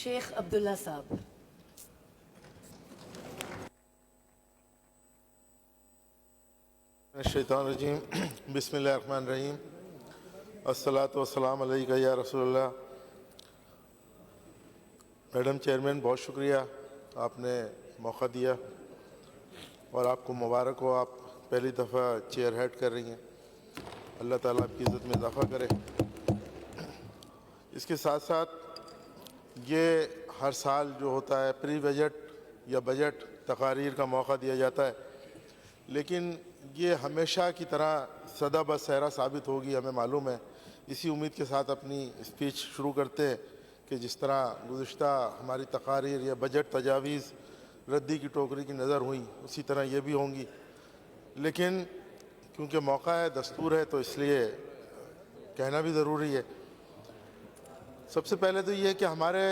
شیخ عبداللہ صاحب. الشیطان الرجیم. بسم اللہ الرحمن الرحیم. الصلاۃ والسلام علیک یا رسول اللہ. میڈم چیئرمین بہت شکریہ، آپ نے موقع دیا اور آپ کو مبارک ہو، آپ پہلی دفعہ چیئر ہیڈ کر رہی ہیں. اللہ تعالیٰ آپ کی عزت میں اضافہ کرے. اس کے ساتھ ساتھ یہ ہر سال جو ہوتا ہے پری بجٹ یا بجٹ تقاریر کا موقع دیا جاتا ہے، لیکن یہ ہمیشہ کی طرح سدا بسہرا ثابت ہوگی، ہمیں معلوم ہے. اسی امید کے ساتھ اپنی اسپیچ شروع کرتے ہیں کہ جس طرح گزشتہ ہماری تقاریر یا بجٹ تجاویز ردی کی ٹوکری کی نظر ہوئیں، اسی طرح یہ بھی ہوں گی. لیکن کیونکہ موقع ہے، دستور ہے، تو اس لیے کہنا بھی ضروری ہے. سب سے پہلے تو یہ ہے کہ ہمارے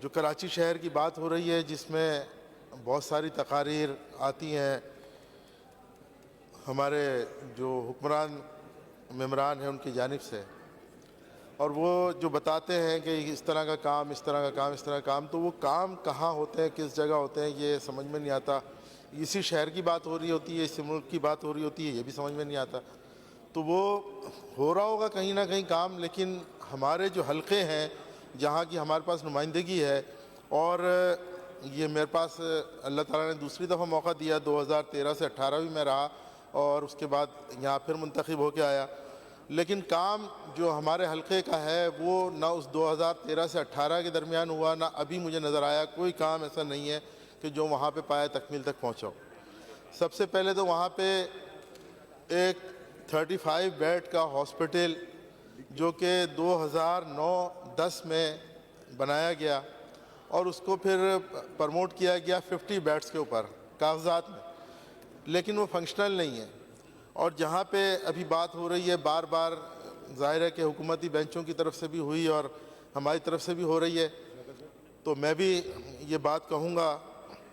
جو کراچی شہر کی بات ہو رہی ہے، جس میں بہت ساری تقاریر آتی ہیں، ہمارے جو حکمران ممبران ہیں ان کی جانب سے، اور وہ جو بتاتے ہیں کہ اس طرح کا کام، اس طرح کا کام، اس طرح کا کام، تو وہ کام کہاں ہوتے ہیں، کس جگہ ہوتے ہیں، یہ سمجھ میں نہیں آتا. اسی شہر کی بات ہو رہی ہوتی ہے، اسی ملک کی بات ہو رہی ہوتی ہے، یہ بھی سمجھ میں نہیں آتا. تو وہ ہو رہا ہوگا کہیں نہ کہیں کام، لیکن ہمارے جو حلقے ہیں جہاں کی ہمارے پاس نمائندگی ہے، اور یہ میرے پاس اللہ تعالیٰ نے دوسری دفعہ موقع دیا، 2013 سے 18 بھی میں رہا اور اس کے بعد یہاں پھر منتخب ہو کے آیا. لیکن کام جو ہمارے حلقے کا ہے وہ نہ اس 2013 سے 18 کے درمیان ہوا، نہ ابھی مجھے نظر آیا. کوئی کام ایسا نہیں ہے کہ جو وہاں پہ پایا تکمیل تک پہنچا ہو. سب سے پہلے تو وہاں پہ ایک 35 بیڈ کا ہاسپٹل جو کہ 2009-10 میں بنایا گیا، اور اس کو پھر پرموٹ کیا گیا 50 بیڈز کے اوپر کاغذات میں، لیکن وہ فنکشنل نہیں ہے. اور جہاں پہ ابھی بات ہو رہی ہے، بار بار ظاہر ہے کہ حکومتی بینچوں کی طرف سے بھی ہوئی اور ہماری طرف سے بھی ہو رہی ہے، تو میں بھی یہ بات کہوں گا،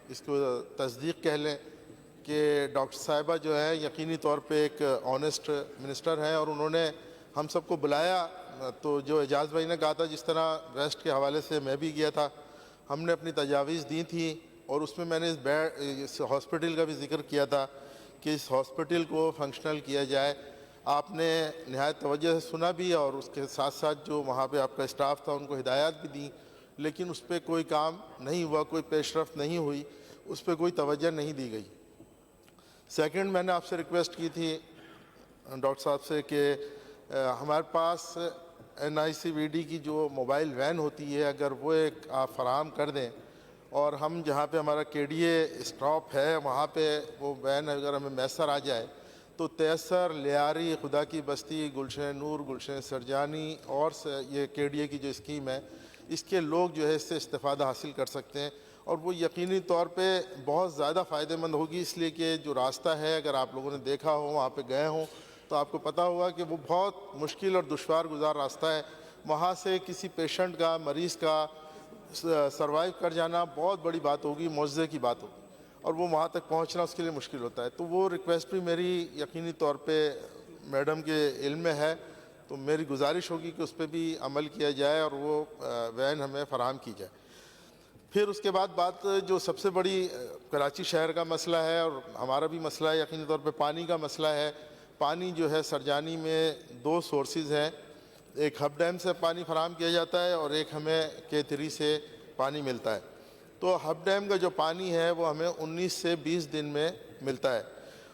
اس کو تصدیق کہہ لیں کہ ڈاکٹر صاحبہ جو ہے یقینی طور پہ ایک آنیسٹ منسٹر ہیں، اور انہوں نے ہم سب کو بلایا. تو جو اعجاز بھائی نے کہا تھا، جس طرح ریسٹ کے حوالے سے میں بھی گیا تھا، ہم نے اپنی تجاویز دی تھیں، اور اس میں میں نے اس ہاسپٹل کا بھی ذکر کیا تھا کہ اس ہاسپٹل کو فنکشنل کیا جائے. آپ نے نہایت توجہ سے سنا بھی، اور اس کے ساتھ ساتھ جو وہاں پہ آپ کا اسٹاف تھا ان کو ہدایات بھی دیں، لیکن اس پہ کوئی کام نہیں ہوا، کوئی پیش رفت نہیں ہوئی، اس پہ کوئی توجہ نہیں دی گئی. سیکنڈ، میں نے آپ سے ریکویسٹ کی تھی ڈاکٹر صاحب سے کہ ہمارے پاس NICVD کی جو موبائل وین ہوتی ہے، اگر وہ ایک آپ فراہم کر دیں، اور ہم جہاں پہ ہمارا KDA اسٹاپ ہے وہاں پہ وہ وین اگر ہمیں میسر آ جائے تو تیسر، لیاری، خدا کی بستی، گلشن نور، گلشن سرجانی، اور یہ KDA کی جو اسکیم ہے، اس کے لوگ جو ہے اس سے استفادہ حاصل کر سکتے ہیں. اور وہ یقینی طور پہ بہت زیادہ فائدہ مند ہوگی، اس لیے کہ جو راستہ ہے، اگر آپ لوگوں نے دیکھا ہو، وہاں پہ گئے ہوں، تو آپ کو پتہ ہوگا کہ وہ بہت مشکل اور دشوار گزار راستہ ہے. وہاں سے کسی پیشنٹ کا، مریض کا سروائیو کر جانا بہت بڑی بات ہوگی، معجزے کی بات ہوگی، اور وہ وہاں تک پہنچنا اس کے لیے مشکل ہوتا ہے. تو وہ ریکویسٹ بھی میری یقینی طور پہ میڈم کے علم میں ہے، تو میری گزارش ہوگی کہ اس پہ بھی عمل کیا جائے اور وہ وین ہمیں فراہم کی جائے. پھر اس کے بعد بات جو سب سے بڑی کراچی شہر کا مسئلہ ہے، اور ہمارا بھی مسئلہ ہے، یقینی طور پہ پانی کا مسئلہ ہے. پانی جو ہے سرجانی میں 2 سورسز ہیں، ایک ہب ڈیم سے پانی فراہم کیا جاتا ہے، اور ایک ہمیں K3 سے پانی ملتا ہے. تو ہب ڈیم کا جو پانی ہے وہ ہمیں 19 سے 20 دن میں ملتا ہے،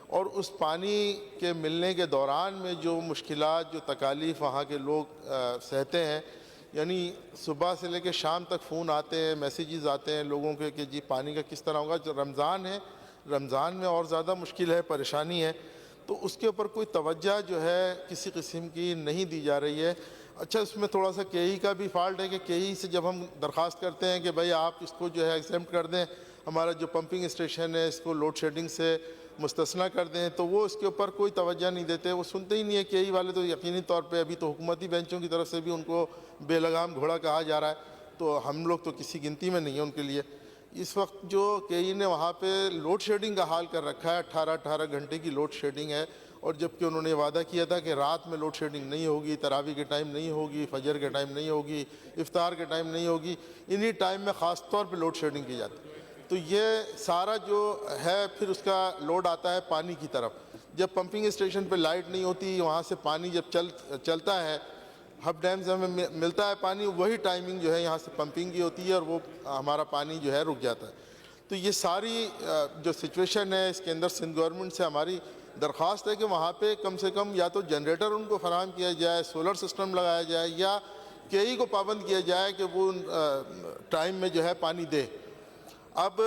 اور اس پانی کے ملنے کے دوران میں جو مشکلات، جو تکالیف وہاں کے لوگ سہتے ہیں، یعنی صبح سے لے کے شام تک فون آتے ہیں، میسیجز آتے ہیں لوگوں کے کہ جی پانی کا کس طرح ہوگا. جو رمضان ہے، رمضان میں اور زیادہ مشکل ہے، پریشانی ہے، تو اس کے اوپر کوئی توجہ جو ہے کسی قسم کی نہیں دی جا رہی ہے. اچھا، اس میں تھوڑا سا KE کا بھی فالٹ ہے کہ KE سے جب ہم درخواست کرتے ہیں کہ بھائی آپ اس کو جو ہے ایگزیمپٹ کر دیں، ہمارا جو پمپنگ اسٹیشن ہے اس کو لوڈ شیڈنگ سے مستثنیٰ کر دیں، تو وہ اس کے اوپر کوئی توجہ نہیں دیتے، وہ سنتے ہی نہیں ہے. KE والے تو یقینی طور پہ ابھی تو حکومتی بینچوں کی طرف سے بھی ان کو بے لگام گھوڑا کہا جا رہا ہے، تو ہم لوگ تو کسی گنتی میں نہیں ہیں ان کے لیے. اس وقت جو KE نے وہاں پہ لوڈ شیڈنگ کا حال کر رکھا ہے، 18 گھنٹے کی لوڈ شیڈنگ ہے، اور جبکہ انہوں نے وعدہ کیا تھا کہ رات میں لوڈ شیڈنگ نہیں ہوگی، تراویح کے ٹائم نہیں ہوگی، فجر کے ٹائم نہیں ہوگی، افطار کے ٹائم نہیں ہوگی، انہی ٹائم میں خاص طور پہ لوڈ شیڈنگ کی جاتی ہے۔ تو یہ سارا جو ہے پھر اس کا لوڈ آتا ہے پانی کی طرف۔ جب پمپنگ اسٹیشن پہ لائٹ نہیں ہوتی، وہاں سے پانی جب چلتا ہے، ہب ڈیم سے ہمیں ملتا ہے پانی، وہی ٹائمنگ جو ہے یہاں سے پمپنگ کی ہوتی ہے اور وہ ہمارا پانی جو ہے رک جاتا ہے۔ تو یہ ساری جو سچویشن ہے، اس کے اندر سندھ گورنمنٹ سے ہماری درخواست ہے کہ وہاں پہ کم سے کم یا تو جنریٹر ان کو فراہم کیا جائے، سولر سسٹم لگایا جائے، یا کئی کو پابند کیا جائے کہ وہ ٹائم میں جو ہے پانی دے۔ اب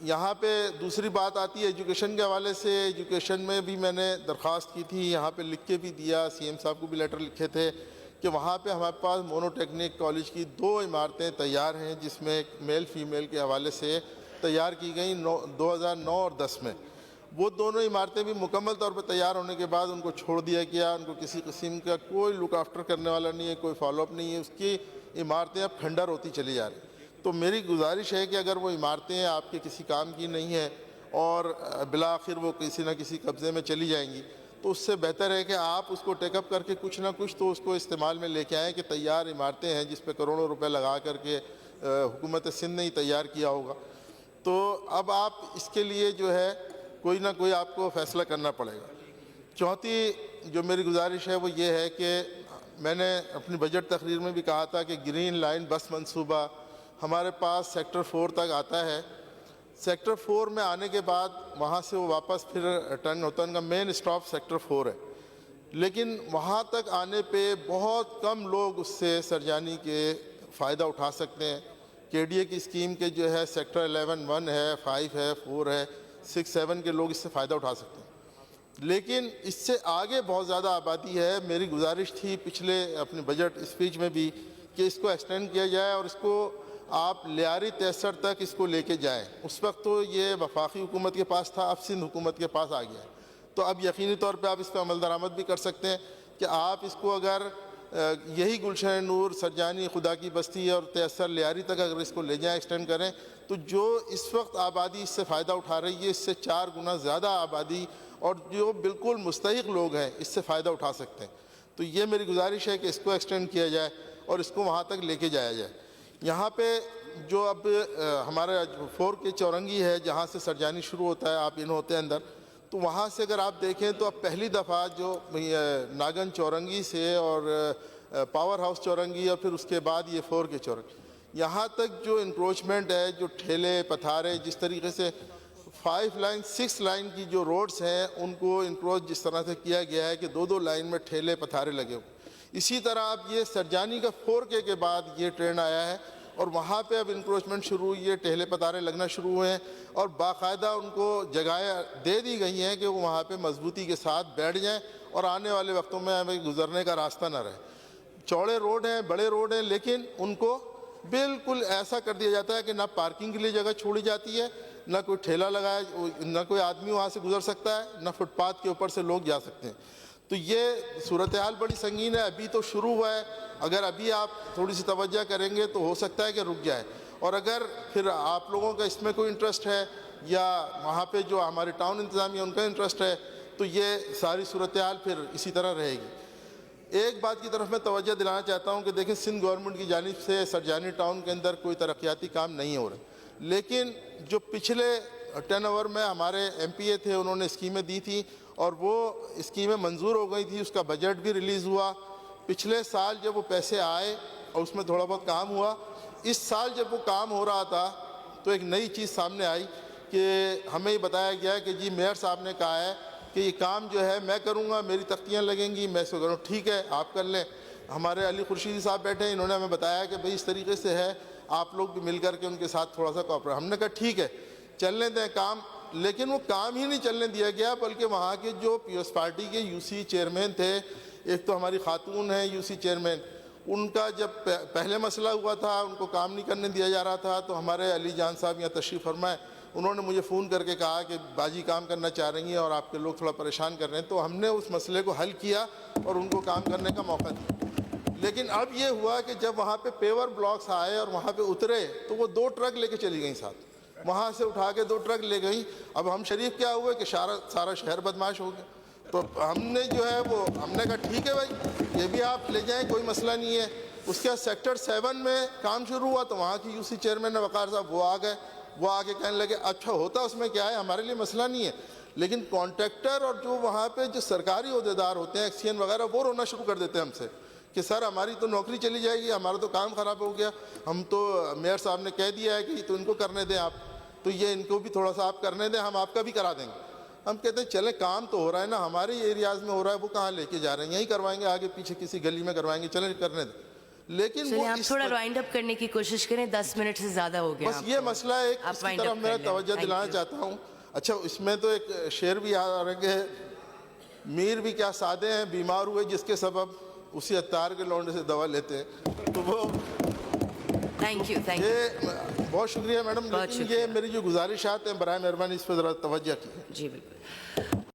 یہاں پہ دوسری بات آتی ہے ایجوکیشن کے حوالے سے۔ ایجوکیشن میں بھی میں نے درخواست کی تھی، یہاں پہ لکھ کے بھی دیا، سی ایم صاحب کو بھی لیٹر لکھے تھے کہ وہاں پہ ہمارے پاس مونو ٹیکنیک کالج کی 2 عمارتیں تیار ہیں، جس میں ایک میل فیمیل کے حوالے سے تیار کی گئیں 2009 اور 10 میں۔ وہ دونوں عمارتیں بھی مکمل طور پر تیار ہونے کے بعد ان کو چھوڑ دیا گیا، ان کو کسی قسم کا کوئی لک آفٹر کرنے والا نہیں ہے، کوئی فالو اپ نہیں ہے، اس کی عمارتیں اب کھنڈر ہوتی چلی جا رہی ہیں۔ تو میری گزارش ہے کہ اگر وہ عمارتیں آپ کے کسی کام کی نہیں ہیں اور بالآخر وہ کسی نہ کسی قبضے میں چلی جائیں گی، تو اس سے بہتر ہے کہ آپ اس کو ٹیک اپ کر کے کچھ نہ کچھ تو اس کو استعمال میں لے کے آئیں کہ تیار عمارتیں ہیں جس پہ کروڑوں روپے لگا کر کے حکومت سندھ نے ہی تیار کیا ہوگا۔ تو اب آپ اس کے لیے جو ہے کوئی نہ کوئی آپ کو فیصلہ کرنا پڑے گا۔ چوتھی جو میری گزارش ہے وہ یہ ہے کہ میں نے اپنی بجٹ تقریر میں بھی کہا تھا کہ گرین لائن بس منصوبہ ہمارے پاس سیکٹر 4 تک آتا ہے۔ سیکٹر 4 میں آنے کے بعد وہاں سے وہ واپس پھر ٹرن ہوتا ہے، ان کا مین اسٹاپ سیکٹر 4 ہے، لیکن وہاں تک آنے پہ بہت کم لوگ اس سے سرجانی کے فائدہ اٹھا سکتے ہیں۔ کے ڈی اے کی اسکیم کے جو ہے سیکٹر 11 1 ہے، 5 ہے، 4 ہے، 6 7 کے لوگ اس سے فائدہ اٹھا سکتے ہیں، لیکن اس سے آگے بہت زیادہ آبادی ہے۔ میری گزارش تھی پچھلے اپنے بجٹ اسپیچ میں بھی کہ اس کو ایکسٹینڈ کیا جائے اور اس کو آپ لیاری 63 تک اس کو لے کے جائیں۔ اس وقت تو یہ وفاقی حکومت کے پاس تھا، اب سندھ حکومت کے پاس آ گیا ہے، تو اب یقینی طور پہ آپ اس پہ عمل درآمد بھی کر سکتے ہیں کہ آپ اس کو اگر یہی گلشن نور، سرجانی، خدا کی بستی اور 63 لیاری تک اگر اس کو لے جائیں، ایکسٹینڈ کریں، تو جو اس وقت آبادی اس سے فائدہ اٹھا رہی ہے، اس سے 4 گنا زیادہ آبادی اور جو بالکل مستحق لوگ ہیں اس سے فائدہ اٹھا سکتے ہیں۔ تو یہ میری گزارش ہے کہ اس کو ایکسٹینڈ کیا جائے اور اس کو وہاں تک لے کے جایا جائے۔ یہاں پہ جو اب ہمارا 4 کے چورنگی ہے جہاں سے سرجانی شروع ہوتا ہے، آپ ان ہوتے ہیں اندر، تو وہاں سے اگر آپ دیکھیں تو اب پہلی دفعہ جو ناگن چورنگی سے اور پاور ہاؤس چورنگی اور پھر اس کے بعد یہ 4 کے چورنگی، یہاں تک جو انکروچمنٹ ہے، جو ٹھیلے پتھارے، جس طریقے سے 5 لائن 6 لائن کی جو روڈز ہیں ان کو انکروچ جس طرح سے کیا گیا ہے کہ 2 لائن میں ٹھیلے پتھارے لگے ہوئے، اسی طرح اب یہ سرجانی کا 4K کے بعد یہ ٹرینڈ آیا ہے اور وہاں پہ اب انکروچمنٹ شروع ہوئی ہے، ٹہلے پتارے لگنا شروع ہوئے ہیں اور باقاعدہ ان کو جگہیں دے دی گئی ہیں کہ وہ وہاں پہ مضبوطی کے ساتھ بیٹھ جائیں اور آنے والے وقتوں میں ہمیں گزرنے کا راستہ نہ رہے۔ چوڑے روڈ ہیں، بڑے روڈ ہیں، لیکن ان کو بالکل ایسا کر دیا جاتا ہے کہ نہ پارکنگ کے لیے جگہ چھوڑی جاتی ہے، نہ کوئی ٹھیلا لگایا، نہ کوئی آدمی وہاں سے گزر سکتا ہے، نہ فٹ پاتھ کے اوپر سے لوگ جا سکتے ہیں۔ تو یہ صورتحال بڑی سنگین ہے، ابھی تو شروع ہوا ہے، اگر ابھی آپ تھوڑی سی توجہ کریں گے تو ہو سکتا ہے کہ رک جائے، اور اگر پھر آپ لوگوں کا اس میں کوئی انٹرسٹ ہے یا وہاں پہ جو ہمارے ٹاؤن انتظامیہ ان کا انٹرسٹ ہے تو یہ ساری صورتحال پھر اسی طرح رہے گی۔ ایک بات کی طرف میں توجہ دلانا چاہتا ہوں کہ دیکھیں سندھ گورنمنٹ کی جانب سے سرجانی ٹاؤن کے اندر کوئی ترقیاتی کام نہیں ہو رہے، لیکن جو پچھلے 10 اوور میں ہمارے ایم پی اے تھے انہوں نے اسکیمیں دی تھیں اور وہ اسکیمیں منظور ہو گئی تھی، اس کا بجٹ بھی ریلیز ہوا۔ پچھلے سال جب وہ پیسے آئے اور اس میں تھوڑا بہت کام ہوا، اس سال جب وہ کام ہو رہا تھا تو ایک نئی چیز سامنے آئی کہ ہمیں یہ بتایا گیا کہ جی میئر صاحب نے کہا ہے کہ یہ کام جو ہے میں کروں گا، میری تختیاں لگیں گی، میں اس کو کروں، ٹھیک ہے آپ کر لیں۔ ہمارے علی خورشیدی صاحب بیٹھے ہیں، انہوں نے ہمیں بتایا کہ بھئی اس طریقے سے ہے، آپ لوگ بھی مل کر کے ان کے ساتھ تھوڑا سا کوآپریٹ۔ ہم نے کہا ٹھیک ہے چلنے دیں کام، لیکن وہ کام ہی نہیں چلنے دیا گیا، بلکہ وہاں کے جو پیپلز پارٹی کے یو سی چیئرمین تھے، ایک تو ہماری خاتون ہیں یو سی چیئرمین، ان کا جب پہلے مسئلہ ہوا تھا ان کو کام نہیں کرنے دیا جا رہا تھا، تو ہمارے علی جان صاحب یہاں تشریف فرمائے، انہوں نے مجھے فون کر کے کہا کہ باجی کام کرنا چاہ رہی ہیں اور آپ کے لوگ تھوڑا پریشان کر رہے ہیں، تو ہم نے اس مسئلے کو حل کیا اور ان کو کام کرنے کا موقع دیا۔ لیکن اب یہ ہوا کہ جب وہاں پہ پیور بلاکس آئے اور وہاں پہ اترے تو وہ 2 ٹرک لے کے چلی گئیں ساتھ، وہاں سے اٹھا کے 2 ٹرک لے گئیں۔ اب ہم شریف کیا ہوئے کہ سارا شہر بدمعاش ہو گیا، تو ہم نے جو ہے وہ ہم نے کہا ٹھیک ہے بھائی یہ بھی آپ لے جائیں کوئی مسئلہ نہیں ہے. اس کے بعد سیکٹر 7 میں کام شروع ہوا تو وہاں کی یو سی چیئرمین وقار صاحب وہ آ گئے, وہ آ کے کہنے لگے اچھا ہوتا اس میں کیا ہے, ہمارے لیے مسئلہ نہیں ہے, لیکن کانٹریکٹر اور جو وہاں پہ جو سرکاری عہدیدار ہوتے ہیں ایکسچینج وغیرہ وہ رونا شروع کر دیتے ہیں ہم سے کہ سر ہماری تو نوکری چلی جائے گی, ہمارا تو کام خراب ہو گیا, ہم تو میئر صاحب نے کہہ دیا ہے کہ تو ان کو کرنے دیں آپ, تو یہ ان کو بھی تھوڑا سا آپ کرنے دیں, ہم آپ کا بھی کرا دیں گے. ہم کہتے ہیں چلیں کام تو ہو رہا ہے نا, ہمارے ایریاز میں ہو رہا ہے, وہ کہاں لے کے جا رہے ہیں, یہیں کروائیں گے, آگے پیچھے کسی گلی میں کروائیں گے, چلیں کرنے دیں. لیکن وہ آپ تھوڑا رائنڈ اپ کرنے کی کوشش کریں, 10 منٹ سے زیادہ ہو گیا. بس یہ مسئلہ ہے, اس کی طرف میں توجہ دلانا چاہتا ہوں. اچھا اس میں تو ایک شعر بھی آ رہا ہے کہ میر بھی کیا سادے ہیں بیمار ہوئے جس کے سبب اسی عطار کے لونڈے سے دوا لیتے ہیں. تو وہ تھینک یو یہ بہت شکریہ میڈم, لیکن یہ میری جو گزارشات ہیں برائے مہربانی اس پہ ذرا توجہ کیجیے. جی بالکل.